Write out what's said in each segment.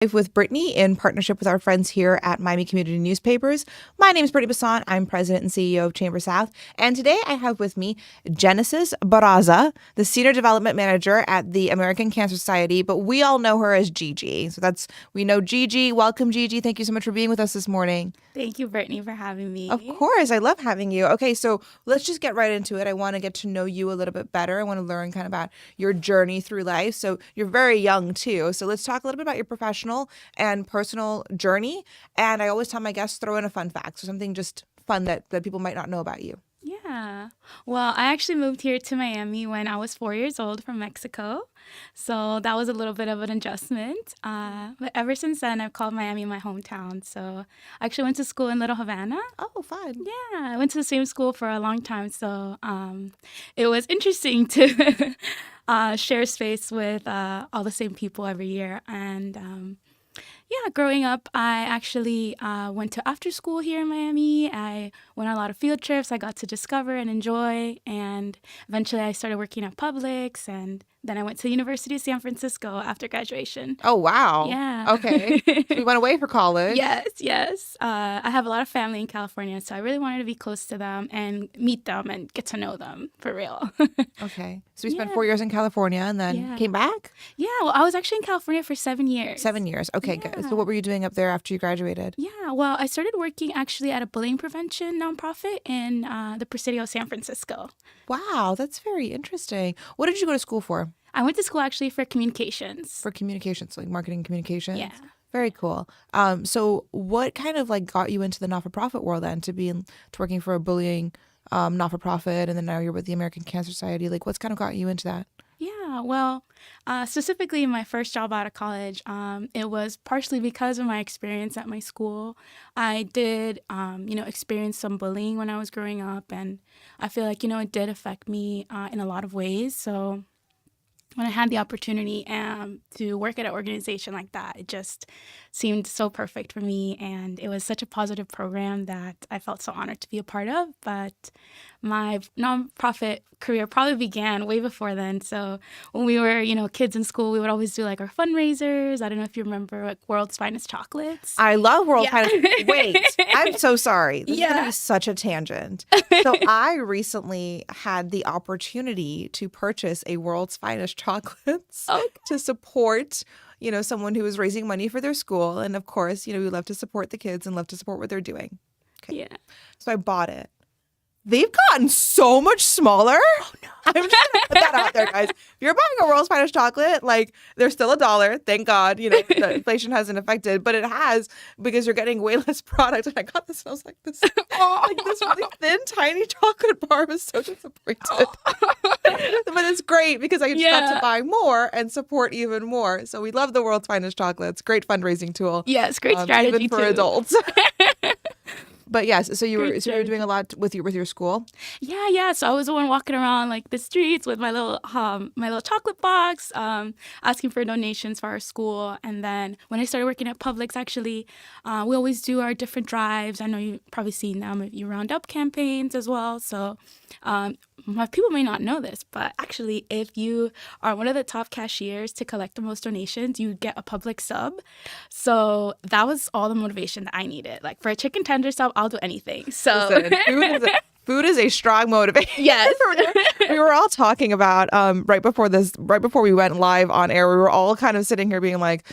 With Brittnie in partnership with our friends here at Miami Community Newspapers. My name is Brittnie Bassant. I'm president and CEO of Chamber South. And today I have with me Genesis Barraza, the Senior Development Manager at the American Cancer Society, but we all know her as Gigi. We know Gigi. Welcome, Gigi. Thank you so much for being with us this morning. Thank you, Brittnie, for having me. Of course. I love having you. Okay, so let's just get right into it. I want to get to know you a little bit better. I want to learn kind of about your journey through life. So you're very young too. So let's talk a little bit about your professional and personal journey. And I always tell my guests, throw in a fun fact, so something just fun that people might not know about you. Yeah. Well, I actually moved here to Miami when I was 4 years old from Mexico. So that was a little bit of an adjustment. But ever since then, I've called Miami my hometown. So I actually went to school in Little Havana. Oh, fun. Yeah, I went to the same school for a long time. So it was interesting to share space with all the same people every year. And yeah, growing up, I actually went to after school here in Miami. I went on a lot of field trips. I got to discover and enjoy. And eventually I started working at Publix. And then I went to the University of San Francisco after graduation. Oh, wow. Yeah. Okay. So you went away for college. Yes. I have a lot of family in California, so I really wanted to be close to them and meet them and get to know them for real. Okay. So you spent 4 years in California and then came back? Yeah, well, I was actually in California for 7 years. 7 years. Okay, good. So what were you doing up there after you graduated? Yeah, well, I started working actually at a bullying prevention nonprofit in the Presidio of San Francisco. Wow, that's very interesting. What did you go to school for? I went to school actually for communications. For communications, like marketing communications? Yeah. Very cool. So what kind of like got you into the not-for-profit world then to working for a bullying not-for-profit, and then now you're with the American Cancer Society? Like what's kind of got you into that? Yeah, well, specifically my first job out of college, it was partially because of my experience at my school. I did, experience some bullying when I was growing up, and I feel like, it did affect me in a lot of ways. So when I had the opportunity to work at an organization like that, it just seemed so perfect for me. And it was such a positive program that I felt so honored to be a part of. But my nonprofit career probably began way before then. So when we were, kids in school, we would always do like our fundraisers. I don't know if you remember like World's Finest Chocolates. I love World's Finest. Wait, I'm so sorry. This is going to be such a tangent. So I recently had the opportunity to purchase a World's Finest chocolates to support someone who was raising money for their school. And of course, we love to support the kids and love to support what they're doing. Okay. Yeah. So I bought it. They've gotten so much smaller. Oh, no. I'm just going to put that out there, guys. If you're buying a World's Finest chocolate, like, they're still $1. Thank God, the inflation hasn't affected. But it has, because you're getting way less product. And I got this, and I was like, this really thin, tiny chocolate bar. I was so disappointed. But it's great because I just got to buy more and support even more. So we love the World's Finest chocolates. Great fundraising tool. Yes, great strategy, even for adults. But yes, so you were doing a lot with your school. Yeah. So I was the one walking around like the streets with my little chocolate box, asking for donations for our school. And then when I started working at Publix, actually, we always do our different drives. I know you've probably seen them. You round up campaigns as well. So people may not know this, but actually, if you are one of the top cashiers to collect the most donations, you get a Publix sub. So that was all the motivation that I needed. Like for a chicken tender sub, I'll do anything. So listen, food is a strong motivation. Yes. We were all talking about right before we went live on air, we were all kind of sitting here being like,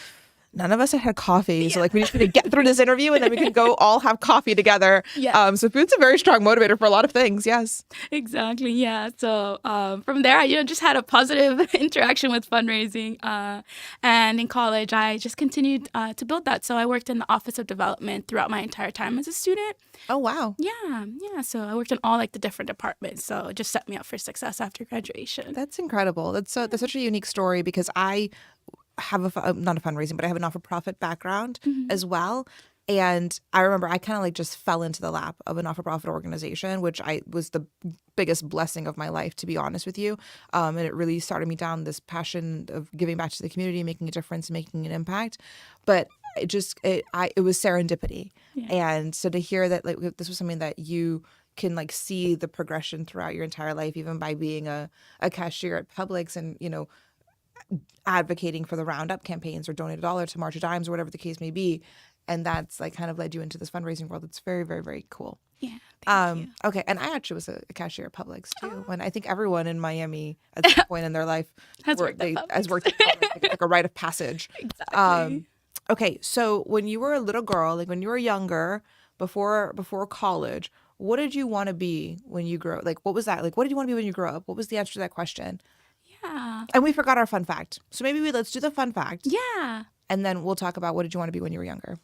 none of us had coffee. So like we just need to get through this interview and then we can go all have coffee together. Yeah. So food's a very strong motivator for a lot of things. Yes. Exactly. Yeah. So from there, I just had a positive interaction with fundraising. And in college, I just continued to build that. So I worked in the Office of Development throughout my entire time as a student. Oh, wow. Yeah. So I worked in all like the different departments. So it just set me up for success after graduation. That's incredible. That's such a unique story because I have not a fundraising, but I have a not-for-profit background as well. And I remember I kind of like just fell into the lap of a not-for-profit organization, which was the biggest blessing of my life, to be honest with you. And it really started me down this passion of giving back to the community, making a difference, making an impact. But it was serendipity. Yeah. And so to hear that like this was something that you can like see the progression throughout your entire life, even by being a cashier at Publix and, advocating for the Roundup campaigns or donate a dollar to March of Dimes or whatever the case may be. And that's like kind of led you into this fundraising world. It's very, very, very cool. Yeah, thank you. Okay, and I actually was a cashier at Publix too. When I think everyone in Miami at some point in their life Has worked at has worked at Publix, like a rite of passage. Exactly. Okay, so when you were a little girl, like when you were younger, before college, what did you want to be when you grew up? Like, what was that? Like, what did you want to be when you grew up? What was the answer to that question? Yeah. And we forgot our fun fact. So maybe let's do the fun fact. Yeah. And then we'll talk about what did you want to be when you were younger.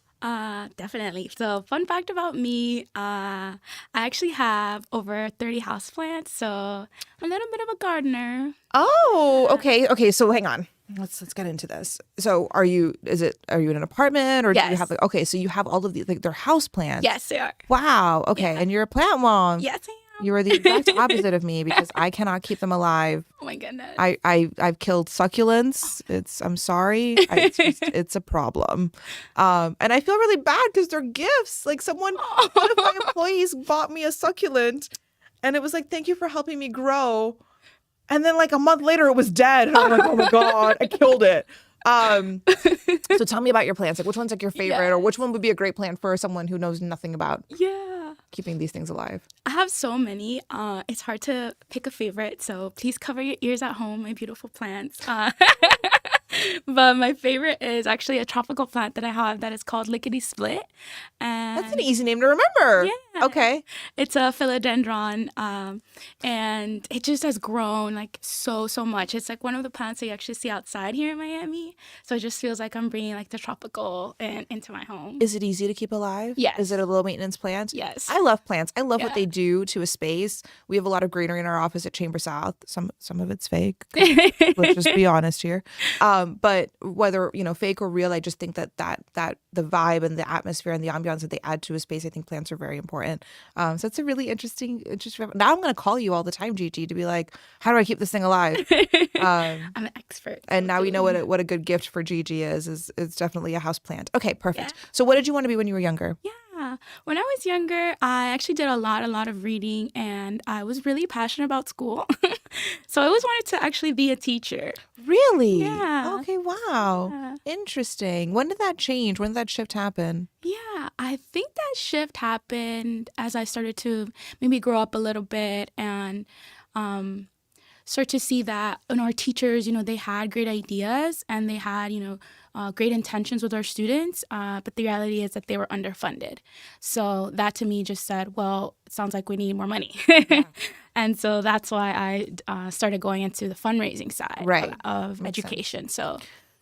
Definitely. So, fun fact about me, I actually have over 30 houseplants, so I'm a little bit of a gardener. Oh, okay. Okay, so hang on. Let's get into this. So are you in an apartment or do you Yes. have like, okay, so you have all of these, like they're house plants. Yes, they are. Wow. Okay. Yeah. And you're a plant mom. Yes, I am. You are the exact opposite of me because I cannot keep them alive. Oh my goodness. I've killed succulents. I'm sorry. It's a problem. And I feel really bad because they're gifts. Like one of my employees bought me a succulent and it was like, thank you for helping me grow. And then like a month later it was dead. And I'm like, oh my God, I killed it. So tell me about your plants. Like which one's like your favorite or which one would be a great plant for someone who knows nothing about keeping these things alive? I have so many. It's hard to pick a favorite, so please cover your ears at home, my beautiful plants. But my favorite is actually a tropical plant that I have that is called Lickety Split. And That's an easy name to remember. Yeah. Okay. It's a philodendron, and it just has grown like so much. It's like one of the plants that you actually see outside here in Miami. So it just feels like I'm bringing like the tropical into my home. Is it easy to keep alive? Yes. Is it a low maintenance plant? Yes. I love plants. I love what Yeah. they do to a space. We have a lot of greenery in our office at Chamber South. Some of it's fake. Let's just be honest here. But whether fake or real, I just think that the vibe and the atmosphere and the ambiance that they add to a space, I think plants are very important. So it's a really interesting. Now I'm going to call you all the time, Gigi, to be like, how do I keep this thing alive? I'm an expert. And now we know absolutely. what a good gift for Gigi is. It's definitely a house plant. Okay, perfect. Yeah. So what did you want to be when you were younger? Yeah. When I was younger, I actually did a lot of reading, and I was really passionate about school. So I always wanted to actually be a teacher. Really? Yeah. Okay, wow. Yeah. Interesting. When did that change? When did that shift happen? Yeah, I think that shift happened as I started to maybe grow up a little bit and start to see that our teachers, they had great ideas and they had, great intentions with our students, but the reality is that they were underfunded. So that to me just said, well, it sounds like we need more money. And so that's why I started going into the fundraising side Right. of Makes education. So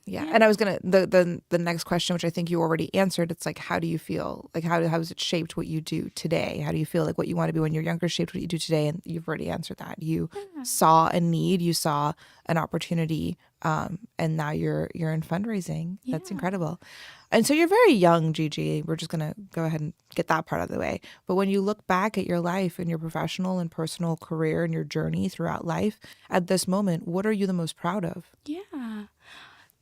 Yeah. And I was gonna the next question, which I think you already answered. It's like, how do you feel? Like, how has it shaped what you do today? How do you feel like what you want to be when you're younger shaped what you do today? And you've already answered that. You saw a need, you saw an opportunity, and now you're in fundraising. That's Yeah. incredible. And so you're very young, Gigi. We're just gonna go ahead and get that part out of the way. But when you look back at your life and your professional and personal career and your journey throughout life at this moment, what are you the most proud of? yeah.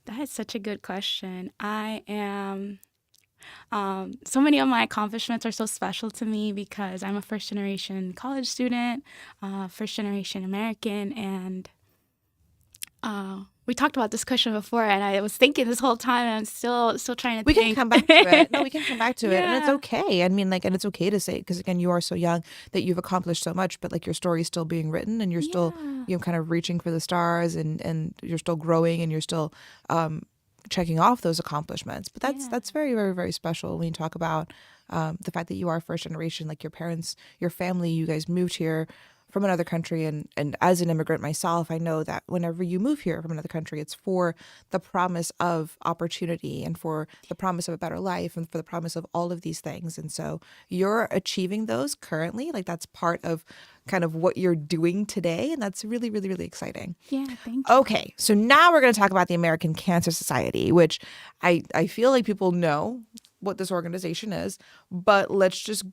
That is such a good question. I am, so many of my accomplishments are so special to me because I'm a first generation college student, first generation American, and we talked about this question before, and I was thinking this whole time, and I'm still trying to We think. can come back to it. No, we can come back to it. And it's Yeah. okay. I mean, and it's okay to say, because again, you are so young that you've accomplished so much, but like your story is still being written and you're still, kind of reaching for the stars and you're still growing and you're still checking off those accomplishments. But that's very, very, very special when you talk about the fact that you are first generation, like your parents, your family, you guys moved here from another country. And as an immigrant myself, I know that whenever you move here from another country, it's for the promise of opportunity and for the promise of a better life and for the promise of all of these things. And so you're achieving those currently. Like that's part of kind of what you're doing today. And that's really, really, really exciting. Yeah, thank you. Okay, so now we're going to talk about the American Cancer Society, which I feel like people know what this organization is, but let's just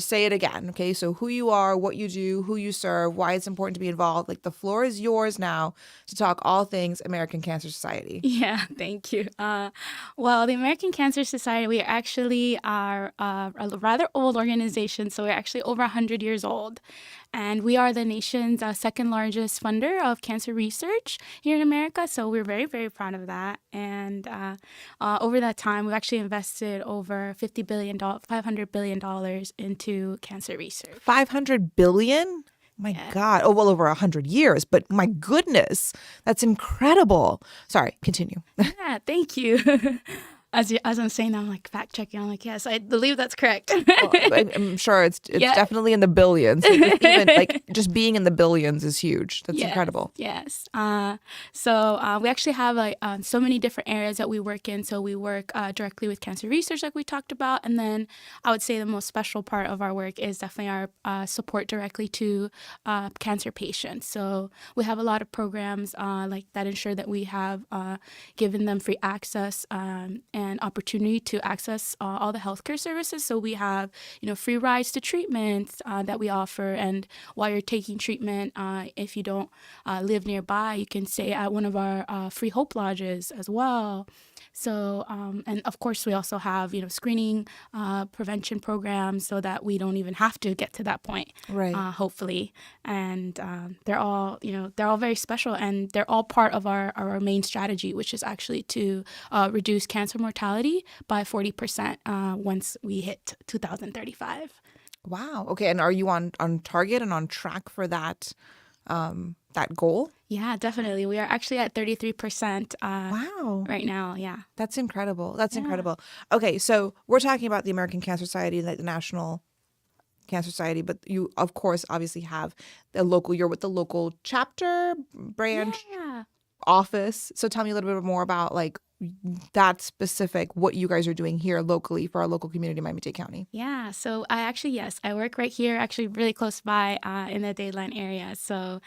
say it again, okay? So who you are, what you do, who you serve, why it's important to be involved. Like the floor is yours now to talk all things American Cancer Society. Yeah, thank you. Well, the American Cancer Society, we actually are a rather old organization, so we're actually over 100 years old. And we are the nation's second largest funder of cancer research here in America. So we're very, very proud of that. And over that time, we've actually invested over $500 billion into cancer research. 500 billion? My God. Oh, well over 100 years. But my goodness, that's incredible. Sorry, continue. Yeah, thank you. As I'm saying that, I'm like fact checking. I'm like, yes, I believe that's correct. Well, I'm sure it's definitely in the billions. Even just being in the billions is huge. That's incredible. Yes. So we actually have so many different areas that we work in. So we work directly with cancer research, like we talked about, and then I would say the most special part of our work is definitely our support directly to cancer patients. So we have a lot of programs like that ensure that we have given them free access and opportunity to access all the healthcare services. So we have, free rides to treatments that we offer. And while you're taking treatment, if you don't live nearby, you can stay at one of our free Hope Lodges as well. So, and of course, we also have, screening prevention programs so that we don't even have to get to that point, right? Hopefully. And they're all very special, and they're all part of our main strategy, which is actually to reduce cancer mortality by 40% once we hit 2035. Wow. Okay. And are you on target and on track for that goal? Yeah, definitely. We are actually at 33% wow. right now. Yeah. That's incredible. That's incredible. Okay, so we're talking about the American Cancer Society, like the National Cancer Society, but you, of course, obviously have you're with the local chapter, branch, office. So tell me a little bit more about that specific, what you guys are doing here locally for our local community in Miami-Dade County. Yeah, so I work right here, actually really close by in the Dadeland area. So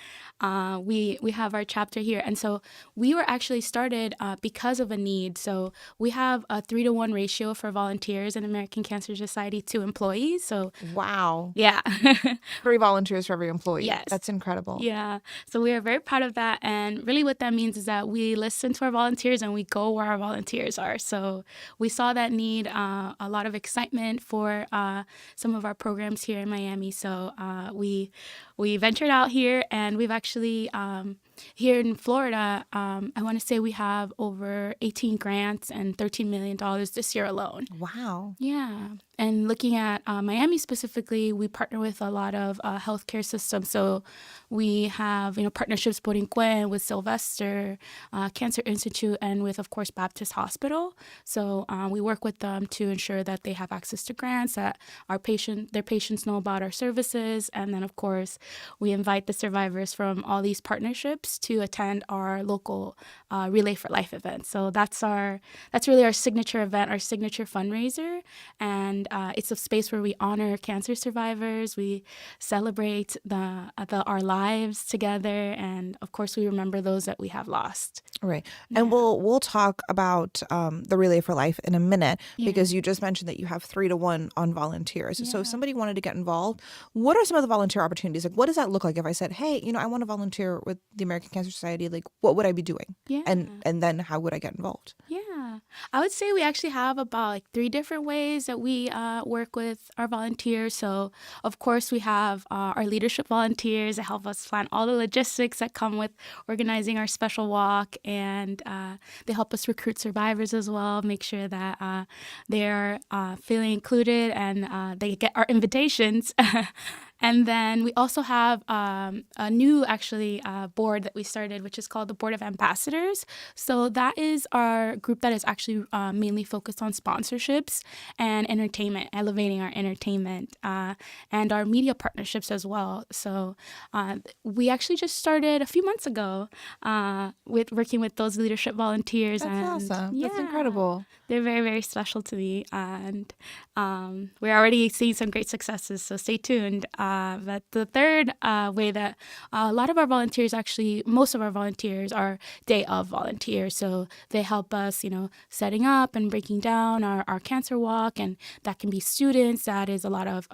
we have our chapter here. And so we were actually started because of a need. So we have a 3-to-1 ratio for volunteers in American Cancer Society to employees. So wow. Yeah. 3 volunteers for every employee. Yes. That's incredible. Yeah. So we are very proud of that. And really what that means is that we listen to our volunteers and we go where our volunteers are. So we saw that need, a lot of excitement for some of our programs here in Miami. So we ventured out here, and we've actually here in Florida, I want to say we have over 18 grants and $13 million this year alone. Wow. Yeah. And looking at Miami specifically, we partner with a lot of healthcare systems. So we have, partnerships with Sylvester Cancer Institute and with, of course, Baptist Hospital. So we work with them to ensure that they have access to grants, that their patients know about our services. And then, of course, we invite the survivors from all these partnerships to attend our local Relay for Life event. So that's really our signature event, our signature fundraiser. And it's a space where we honor cancer survivors. We celebrate our lives together, and of course, we remember those that we have lost. Right, and we'll talk about the Relay for Life in a minute because you just mentioned that you have 3-to-1 on volunteers. Yeah. So if somebody wanted to get involved, what are some of the volunteer opportunities? What does that look like? If I said, "Hey, I want to volunteer with the American Cancer Society," what would I be doing? Yeah, and then how would I get involved? Yeah, I would say we actually have about 3 different ways that we work with our volunteers. So, of course, we have our leadership volunteers that help us plan all the logistics that come with organizing our special walk, and they help us recruit survivors as well, make sure that they're feeling included and they get our invitations. And then we also have a new, board that we started, which is called the Board of Ambassadors. So that is our group that is actually mainly focused on sponsorships and entertainment, elevating our entertainment and our media partnerships as well. So we actually just started a few months ago with working with those leadership volunteers. That's awesome. That's incredible. They're very, very special to me. And we're already seeing some great successes, so stay tuned. But the third way that a lot of our volunteers, most of our volunteers are day of volunteers. So they help us, setting up and breaking down our cancer walk. And that can be students. That is a lot of,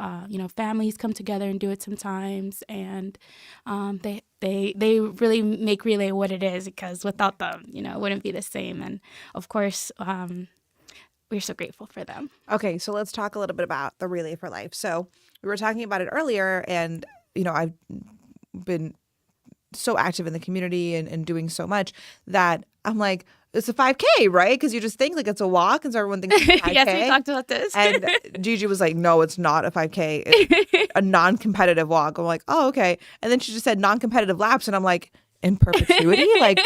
families come together and do it sometimes. And they really make Relay what it is, because without them, it wouldn't be the same. And of course, we're so grateful for them. Okay, so let's talk a little bit about the Relay for Life. So we were talking about it earlier, and I've been so active in the community and doing so much that I'm like, it's a 5K, right? Because you just think like it's a walk, and so everyone thinks it's a 5K. Yes, we talked about this. And Gigi was like, no, it's not a 5K. It's a non-competitive walk. I'm like, oh, okay. And then she just said non-competitive laps, and I'm like, in perpetuity? Like,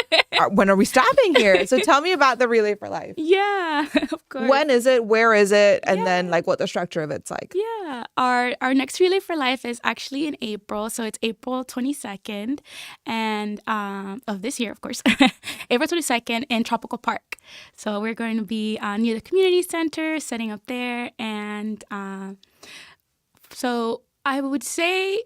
when are we stopping here? So tell me about the Relay for Life. Yeah, of course. When is it? Where is it? And then like what the structure of it's like. Yeah, our next Relay for Life is actually in April, so it's April 22nd, and of this year, of course, April 22nd in Tropical Park. So we're going to be near the community center, setting up there, and so I would say,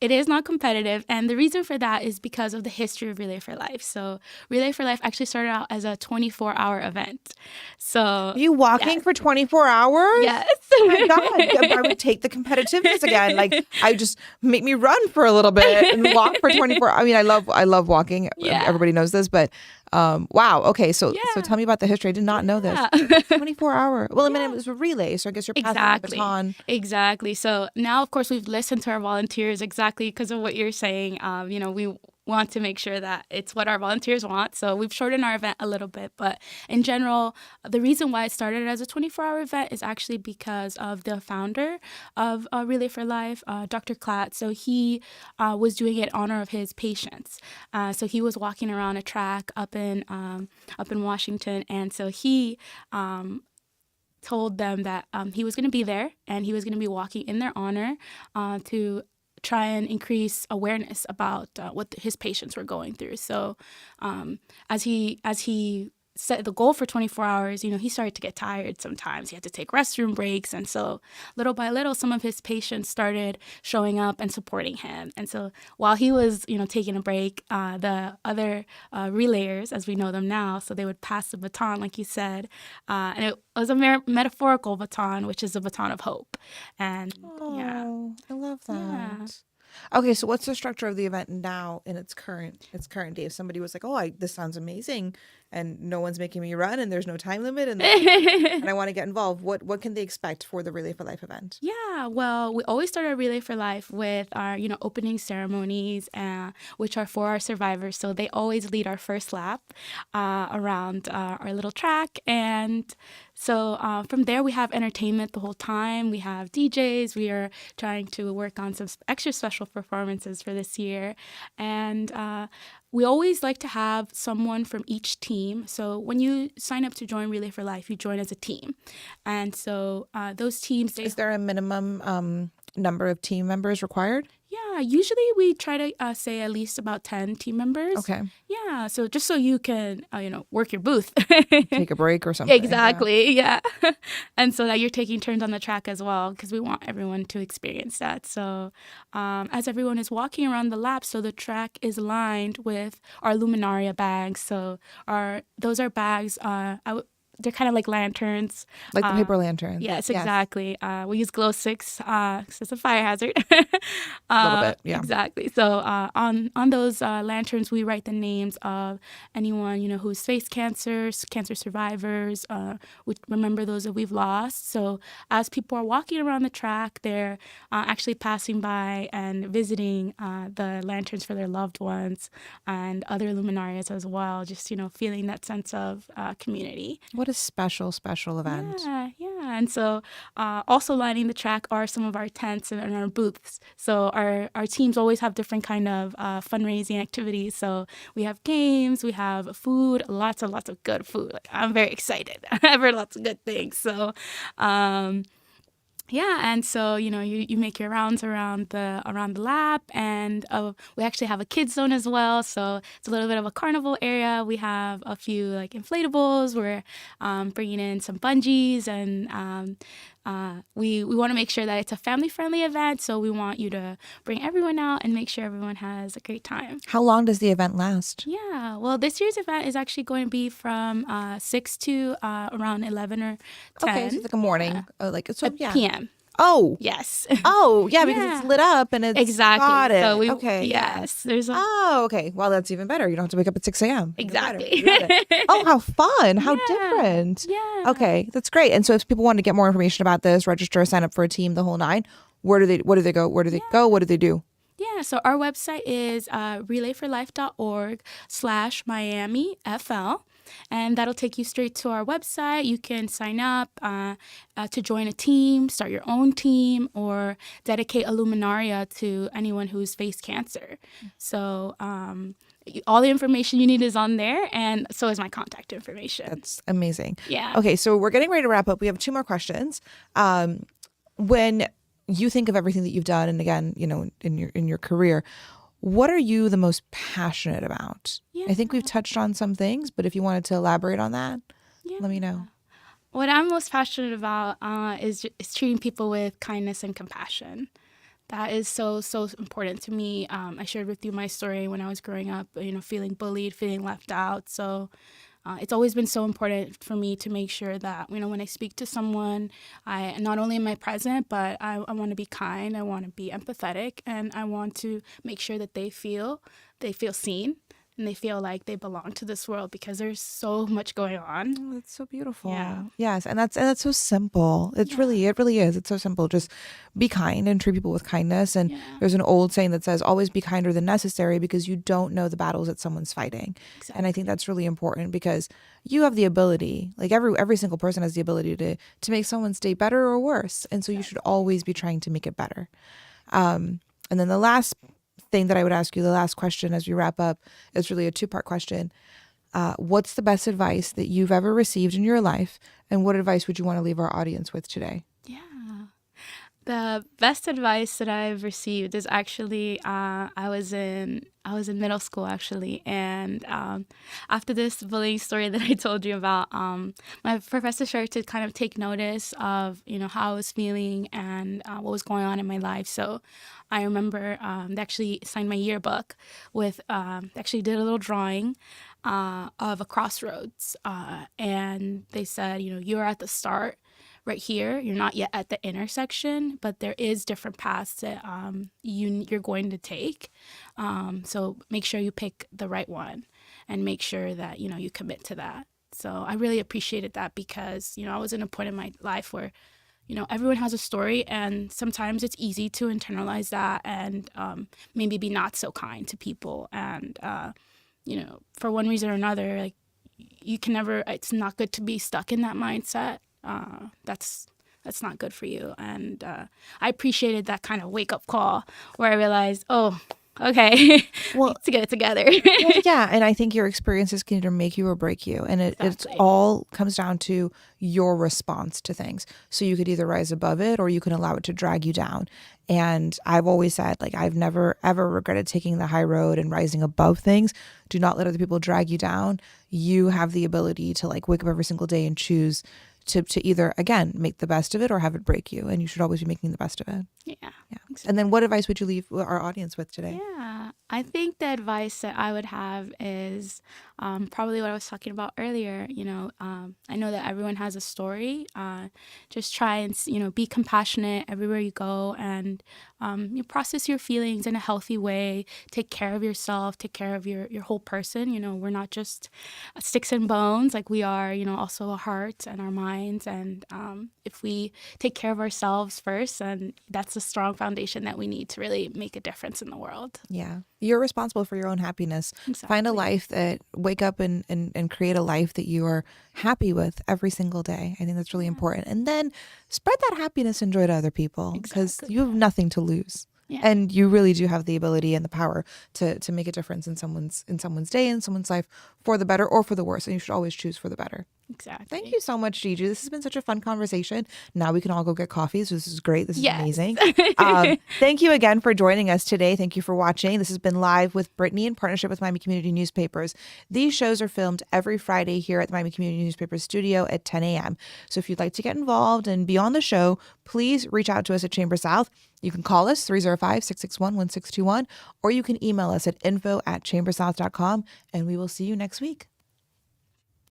it is not competitive. And the reason for that is because of the history of Relay for Life. So Relay for Life actually started out as a 24-hour event. So you walking for 24 hours? Yes. Oh my God. I would take the competitiveness again. Like, I just make me run for a little bit and walk for 24. I mean, I love walking. Yeah. Everybody knows this, but wow. Okay. So tell me about the history. I did not know this. 24-hour. Well, I mean, it was a relay. So I guess you're passing the baton. Exactly. So now, of course, we've listened to our volunteers exactly because of what you're saying. We want to make sure that it's what our volunteers want. So we've shortened our event a little bit. But in general, the reason why it started as a 24-hour event is actually because of the founder of Relay for Life, Dr. Klatt. So he was doing it in honor of his patients. So he was walking around a track up in Washington. And so he told them that he was going to be there and he was going to be walking in their honor to try and increase awareness about what his patients were going through. So as he set the goal for 24 hours, he started to get tired sometimes. He had to take restroom breaks. And so little by little, some of his patients started showing up and supporting him. And so while he was, taking a break, the other relayers, as we know them now, so they would pass the baton, like you said. And it was a metaphorical baton, which is a baton of hope. And I love that. Yeah. Okay, so what's the structure of the event now in its current day? If somebody was like, "Oh, this sounds amazing," and no one's making me run, and there's no time limit, and I want to get involved, what can they expect for the Relay for Life event? Yeah, well, we always start our Relay for Life with our, opening ceremonies, which are for our survivors. So they always lead our first lap around our little track, and so from there, we have entertainment the whole time. We have DJs. We are trying to work on some extra special performances for this year. And we always like to have someone from each team. So when you sign up to join Relay for Life, you join as a team. And so those teams... Is there a minimum number of team members required? Yeah, usually we try to say at least about 10 team members. Okay. Yeah, so just so you can, work your booth. Take a break or something. Exactly, yeah. And so that you're taking turns on the track as well, because we want everyone to experience that. So as everyone is walking around the lap, so the track is lined with our luminaria bags. So those are bags, they're kind of like lanterns. Like the paper lanterns. Yes, exactly. We use glow sticks because it's a fire hazard. A little bit, yeah. Exactly. So on those lanterns, we write the names of anyone, who's faced cancer survivors. We remember those that we've lost. So as people are walking around the track, they're actually passing by and visiting the lanterns for their loved ones and other luminarias as well, just, feeling that sense of community. What a special event. Yeah. And so also lining the track are some of our tents and our booths. So our teams always have different kind of fundraising activities. So we have games, we have food, lots of good food. Like, I'm very excited. I've heard lots of good things. So yeah, and so you make your rounds around the lap, and we actually have a kids zone as well. So it's a little bit of a carnival area. We have a few like inflatables. We're bringing in some bungees, and we want to make sure that it's a family-friendly event. So we want you to bring everyone out and make sure everyone has a great time. How long does the event last? Yeah, well, this year's event is actually going to be from 6 to around 11 or 10. Okay, so it's like a morning, PM. Oh. Yes. Oh, yeah, because it's lit up and it's exactly. Got it. So okay. Yes. There's okay. Well, that's even better. You don't have to wake up at 6 a.m. Exactly. Oh, how fun. How different. Yeah. Okay, that's great. And so if people want to get more information about this, register, sign up for a team, the whole nine, what do they go? Where do they go? What do they do? Yeah, so our website is relayforlife.org/MiamiFL. And that'll take you straight to our website. You can sign up to join a team, start your own team, or dedicate a luminaria to anyone who's faced cancer. So all the information you need is on there, and so is my contact information. That's amazing. Yeah. Okay, so we're getting ready to wrap up. We have 2 more questions. When you think of everything that you've done, and again, in your career, what are you the most passionate about? Yeah. I think we've touched on some things, but if you wanted to elaborate on that, let me know. What I'm most passionate about is treating people with kindness and compassion. That is so important to me. I shared with you my story when I was growing up, feeling bullied, feeling left out. So it's always been so important for me to make sure that, when I speak to someone, I not only am I present, but I want to be kind, I want to be empathetic, and I want to make sure that they feel seen and they feel like they belong to this world, because there's so much going on. Oh, that's so beautiful. Yeah. Yes, and that's so simple. It really is. It's so simple. Just be kind and treat people with kindness. And there's an old saying that says, always be kinder than necessary, because you don't know the battles that someone's fighting. Exactly. And I think that's really important, because you have the ability, like every single person has the ability to make someone's day better or worse. And so you should always be trying to make it better. And then the last thing that I would ask you, the last question as we wrap up, is really a 2-part question. What's the best advice that you've ever received in your life, and what advice would you want to leave our audience with today? Yeah. The best advice that I've received is actually I was in middle school, actually, and after this bullying story that I told you about, my professor started to kind of take notice of how I was feeling and what was going on in my life. So I remember they actually signed my yearbook with actually did a little drawing of a crossroads, and they said, you're at the start right here. You're not yet at the intersection, but there is different paths that you're going to take. So make sure you pick the right one, and make sure that you commit to that. So I really appreciated that, because I was in a point in my life where everyone has a story, and sometimes it's easy to internalize that and maybe be not so kind to people. And for one reason or another, like, you can never. It's not good to be stuck in that mindset. That's not good for you. And I appreciated that kind of wake up call where I realized, oh, okay, well, to get it together. Well, yeah, and I think your experiences can either make you or break you, and it's all comes down to your response to things. So you could either rise above it, or you can allow it to drag you down. And I've always said, like, I've never ever regretted taking the high road and rising above things. Do not let other people drag you down. You have the ability to, like, wake up every single day and choose to either, again, make the best of it or have it break you. And you should always be making the best of it. Yeah. Exactly. And then what advice would you leave our audience with today? Yeah. I think the advice that I would have is probably what I was talking about earlier. I know that everyone has a story. Just try and, be compassionate everywhere you go, and you process your feelings in a healthy way. Take care of yourself. Take care of your whole person. We're not just sticks and bones. Like, we are, also a heart and our minds. And if we take care of ourselves first, then that's a strong foundation that we need to really make a difference in the world. Yeah. You're responsible for your own happiness. Exactly. Find a life wake up and create a life that you are happy with every single day. I think that's really important. And then spread that happiness and joy to other people, because you have nothing to lose. Yeah. And you really do have the ability and the power to make a difference in someone's day, in someone's life, for the better or for the worse. And you should always choose for the better. Exactly. Thank you so much, Gigi. This has been such a fun conversation. Now we can all go get coffee. So this is great. This is amazing. Thank you again for joining us today. Thank you for watching. This has been Live with Brittnie in partnership with Miami Community Newspapers. These shows are filmed every Friday here at the Miami Community Newspapers studio at 10 a.m. So if you'd like to get involved and be on the show, please reach out to us at Chamber South. You can call us 305-661-1621, or you can email us at info@chambersouth.com, and we will see you next week.